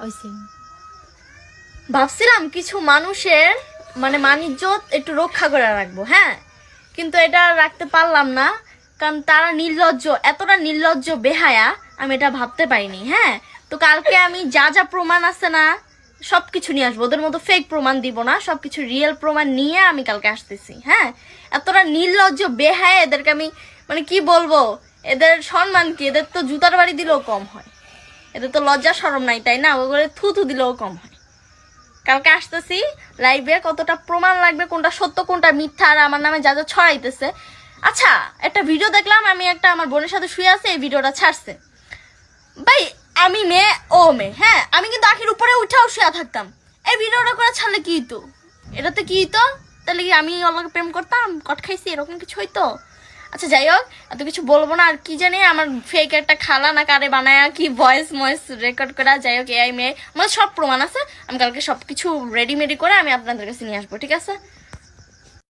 হইছে। ভাবছিলাম কিছু মানুষের মানে মানিজ্জত একটু রক্ষা করে রাখবো, হ্যাঁ, কিন্তু এটা রাখতে পারলাম না, কারণ তারা নির্লজ্জ, এতটা নির্লজ্জ বেহায়া আমি এটা ভাবতে পারিনি। হ্যাঁ, তো কালকে আমি যা যা প্রমাণ আছে না সব কিছু নিয়ে আসবো, ওদের মতো ফেক প্রমাণ দিব না, সব কিছু রিয়েল প্রমাণ নিয়ে আমি কালকে আসতেছি। হ্যাঁ, এতটা নির্লজ্জ বেহায়া এদেরকে আমি মানে কি বলবো, এদের সম্মান কি, এদের তো জুতার বাড়ি দিলেও কম হয়, এদের তো লজ্জা শরম নাই, তাই না, ওগুলো থুথু দিলেও কম হয়। কালকে আসতেছি লাইভে, কতটা প্রমাণ লাগবে, কোনটা সত্য কোনটা মিথ্যা, আর আমার নামে যা যা ছড়াইতেছে। আচ্ছা, একটা ভিডিও দেখলাম, আমি একটা আমার বোনের সাথে শুয়ে আছে, এই ভিডিওটা ছাড়ছে। ভাই আমি মেয়ে, ও মেয়ে, হ্যাঁ, আমি কিন্তু আখির উপরে উঠাও শুয়ে থাকতাম, এই ভিডিওটা করে ছাড়লে কি হইতো, এটাতে কি হইতো, তাহলে কি আমি ওর লগে প্রেম করতাম, কট খাইছি, এরকম কিছু হইতো? আচ্ছা যাই হোক, এত কিছু বলবো না। আর কি জানি আমার ফেক একটা খালা না কারে বানায় কি ভয়েস রেকর্ড করা, যাই হোক, এআই মেয়ে আমার সব প্রমাণ আছে, আমি কালকে সব কিছু রেডিমেডি করে আমি আপনাদের কাছে নিয়ে আসবো, ঠিক আছে?